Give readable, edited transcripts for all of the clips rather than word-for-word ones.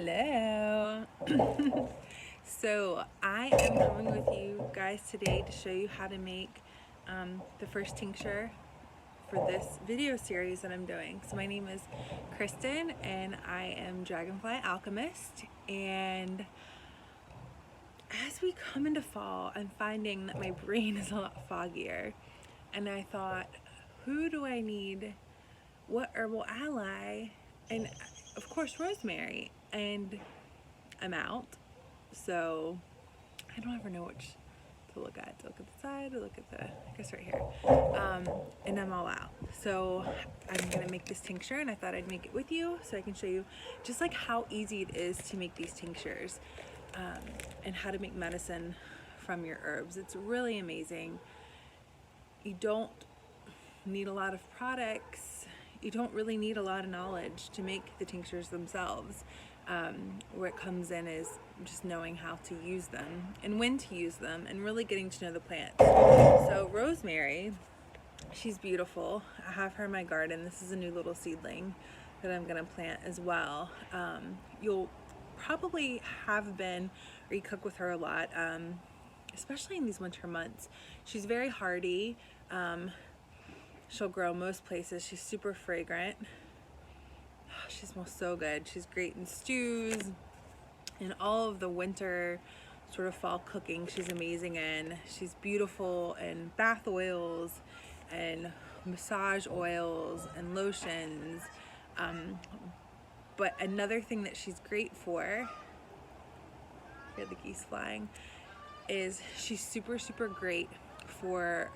Hello. So I am coming with you guys today to show you how to make the first tincture for this video series that I'm doing. So my name is Kristen and I am Dragonfly Alchemist, and as we come into fall, I'm finding that my brain is a lot foggier, and I thought, who do I need? What herbal ally? And of course rosemary. And I'm out, so I don't ever know which to look at. To look at the side or look at the, I guess right here. And I'm all out. So I'm gonna make this tincture, and I thought I'd make it with you so I can show you just like how easy it is to make these tinctures, and how to make medicine from your herbs. It's really amazing. You don't need a lot of products. You don't really need a lot of knowledge to make the tinctures themselves. Where it comes in is just knowing how to use them and when to use them and really getting to know the plant. So rosemary, she's beautiful. I have her in my garden. This is a new little seedling that I'm gonna plant as well. You'll probably have been, or you cook with her a lot, especially in these winter months. She's very hardy. She'll grow most places. She's super fragrant. She smells so good. She's great in stews and all of the winter sort of fall cooking. She's amazing in. She's beautiful in bath oils and massage oils and lotions. But another thing that she's great for, hear the geese flying, is she's super, super great for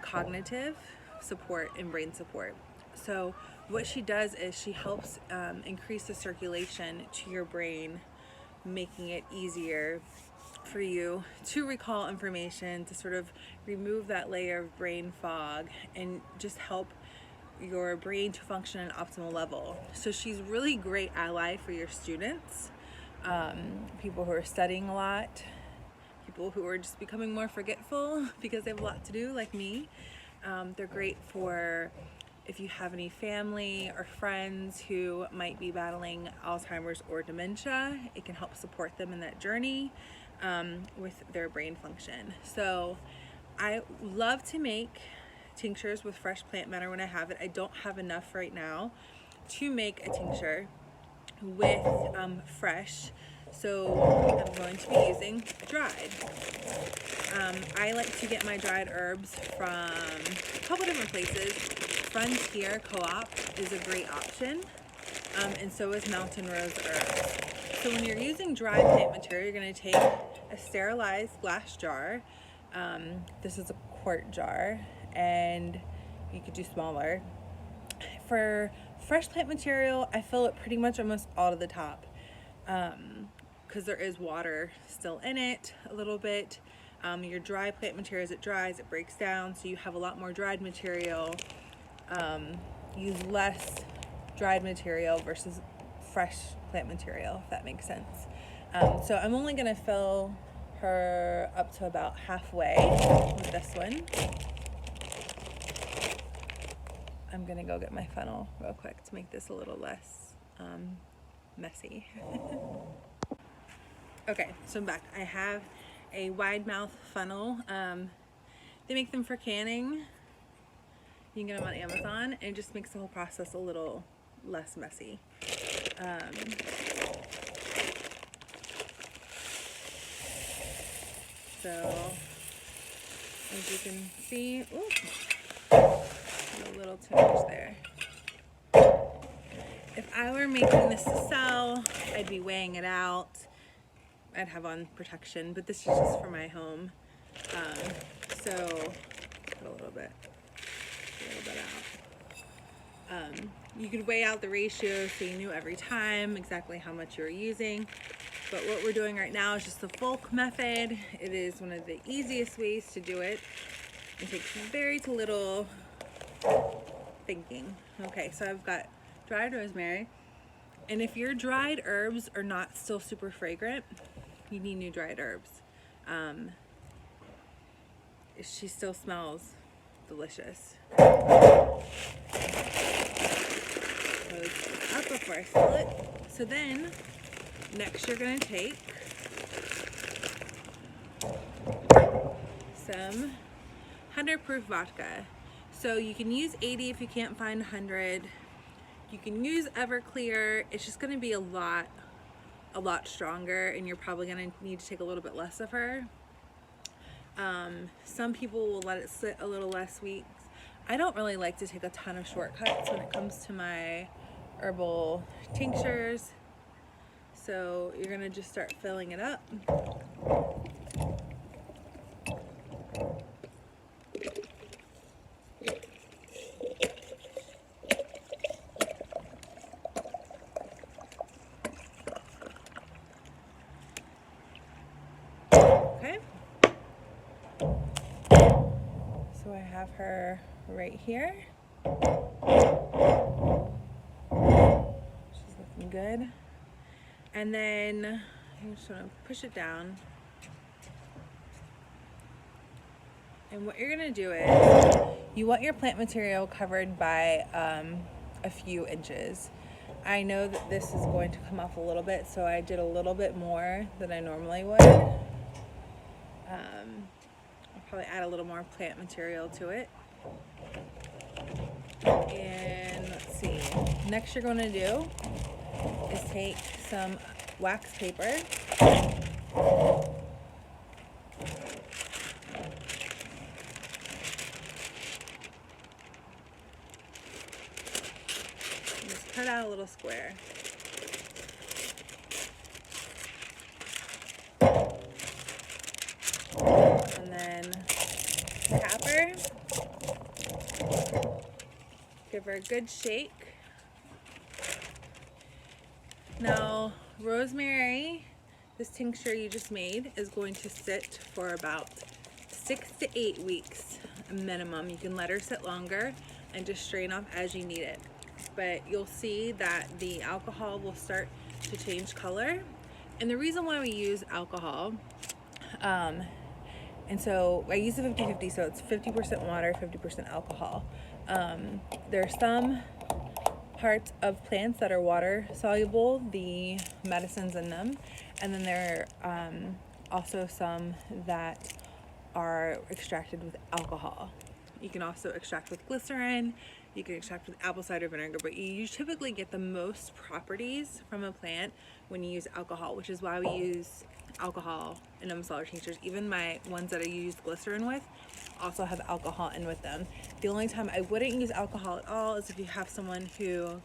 cognitive support and brain support. So what she does is she helps increase the circulation to your brain, making it easier for you to recall information, to sort of remove that layer of brain fog and just help your brain to function at an optimal level. So she's really great ally for your students, people who are studying a lot, people who are just becoming more forgetful because they have a lot to do, like me. They're great for if you have any family or friends who might be battling Alzheimer's or dementia. It can help support them in that journey with their brain function. So I love to make tinctures with fresh plant matter when I have it. I don't have enough right now to make a tincture with fresh, so I'm going to be using dried. I like to get my dried herbs from a couple different places. Frontier Co-op is a great option, and so is Mountain Rose Herbs. So when you're using dried plant material, you're going to take a sterilized glass jar. This is a quart jar, and you could do smaller. For fresh plant material, I fill it pretty much almost all to the top, because there is water still in it a little bit. Your dry plant material, as it dries, it breaks down, so you have a lot more dried material. Use less dried material versus fresh plant material, if that makes sense. So I'm only going to fill her up to about halfway with this one. I'm going to go get my funnel real quick to make this a little less messy. Okay, so I'm back. I have a wide mouth funnel. They make them for canning. You can get them on Amazon, and it just makes the whole process a little less messy. So as you can see, a little too much there. If I were making this to sell, I'd be weighing it out. I'd have on protection, but this is just for my home. So put a little bit out. You could weigh out the ratio so you knew every time exactly how much you were using. But what we're doing right now is just the bulk method. It is one of the easiest ways to do it. It takes very little thinking. Okay, so I've got dried rosemary. And if your dried herbs are not still super fragrant, you need new dried herbs. She still smells delicious. Close up before I fill it. So then Next, you're going to take some 100 proof vodka. So you can use 80 if you can't find 100. You can use Everclear. It's just going to be a lot stronger, and you're probably going to need to take a little bit less of her. Some people will let it sit a little less weeks. I don't really like to take a ton of shortcuts when it comes to my herbal tinctures. So you're going to just start filling it up. Okay. So I have her right here. She's looking good. And then I'm just going to push it down. And what you're going to do is you want your plant material covered by a few inches. I know that this is going to come off a little bit, so I did a little bit more than I normally would. I'll probably add a little more plant material to it. And let's see, next you're going to do is take some wax paper. Just cut out a little square. And then tap her. Give her a good shake. Now, rosemary, this tincture you just made, is going to sit for about 6 to 8 weeks minimum. You can let her sit longer and just strain off as you need it. But you'll see that the alcohol will start to change color. And the reason why we use alcohol, and so I use the 50-50, so it's 50% water, 50% alcohol. There are some parts of plants that are water soluble, the medicines in them, and then there are also some that are extracted with alcohol. You can also extract with glycerin, you can extract with apple cider vinegar, but you typically get the most properties from a plant when you use alcohol, which is why we use alcohol in solar tinctures. Even my ones that I use glycerin with also have alcohol in with them. The only time I wouldn't use alcohol at all is if you have someone who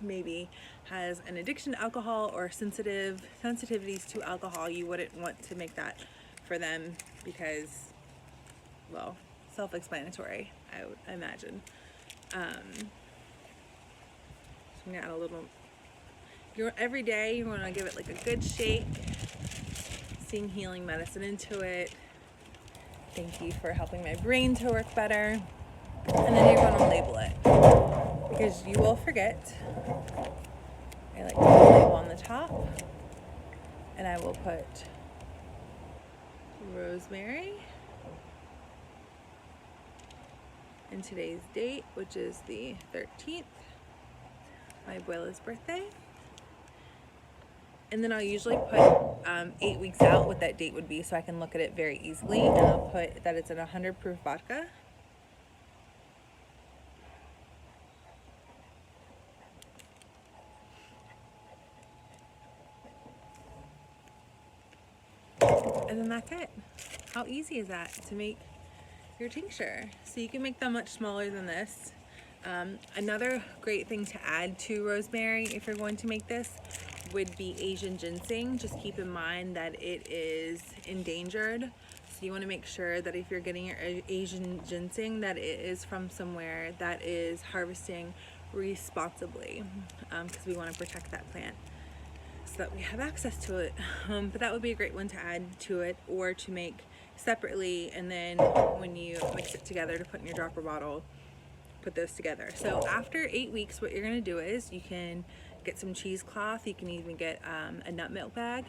maybe has an addiction to alcohol or sensitivities to alcohol. You wouldn't want to make that for them because, well, self-explanatory, I would imagine. So I'm gonna add a little. Every day you want to give it like a good shake, seeing healing medicine into it. Thank you for helping my brain to work better. And then you're going to label it because you will forget. I like to put a label on the top, and I will put rosemary and today's date, which is the 13th, my abuela's birthday. And then I'll usually put 8 weeks out what that date would be so I can look at it very easily. And I'll put that it's in 100 proof vodka. And then that's it. How easy is that to make your tincture? So you can make them much smaller than this. Another great thing to add to rosemary if you're going to make this would be Asian ginseng. Just keep in mind that it is endangered. So you want to make sure that if you're getting your Asian ginseng that it is from somewhere that is harvesting responsibly, because we want to protect that plant so that we have access to it. But that would be a great one to add to it or to make separately, and then when you mix it together to put in your dropper bottle, put those together. So after 8 weeks, what you're going to do is you can get some cheesecloth. You can even get a nut milk bag,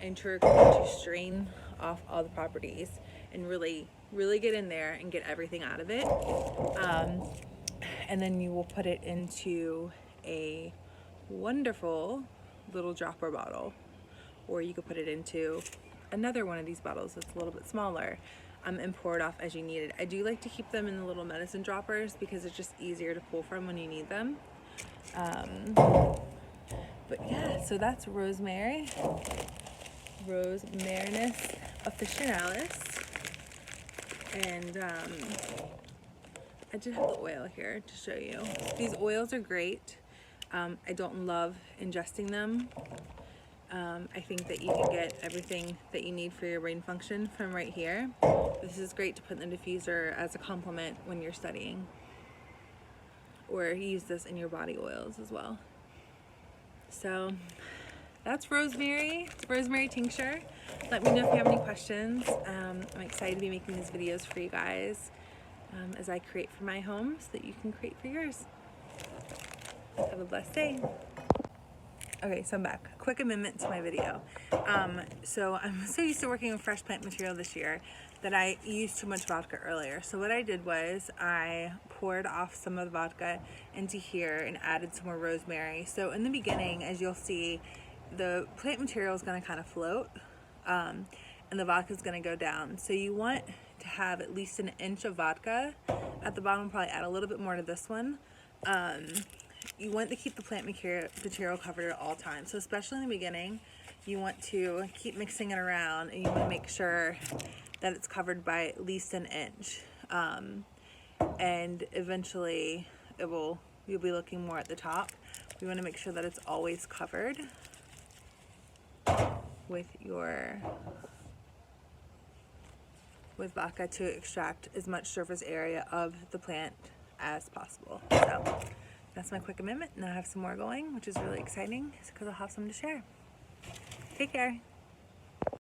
and you're going to strain off all the properties and really get in there and get everything out of it. And then you will put it into a wonderful little dropper bottle, or you could put it into another one of these bottles that's a little bit smaller, and pour it off as you need it. I do like to keep them in the little medicine droppers because it's just easier to pull from when you need them. But yeah, so that's rosemary, Rosemarinus officinalis, and I just have the oil here to show you. These oils are great. I don't love ingesting them. I think that you can get everything that you need for your brain function from right here. This is great to put in the diffuser as a complement when you're studying, or use this in your body oils as well. So that's rosemary, rosemary tincture. Let me know if you have any questions. I'm excited to be making these videos for you guys as I create for my home so that you can create for yours. Have a blessed day. Okay, so I'm back. Quick amendment to my video. So I'm so used to working with fresh plant material this year that I used too much vodka earlier. So what I did was I poured off some of the vodka into here and added some more rosemary. So in the beginning, as you'll see, the plant material is going to kind of float, and the vodka is going to go down. So you want to have at least an inch of vodka at the bottom. Probably add a little bit more to this one. You want to keep the plant material covered at all times. So especially in the beginning, you want to keep mixing it around, and you want to make sure that it's covered by at least an inch. And eventually you'll be looking more at the top. We want to make sure that it's always covered with vodka to extract as much surface area of the plant as possible. So that's my quick amendment. Now I have some more going, which is really exciting because I'll have some to share. Take care.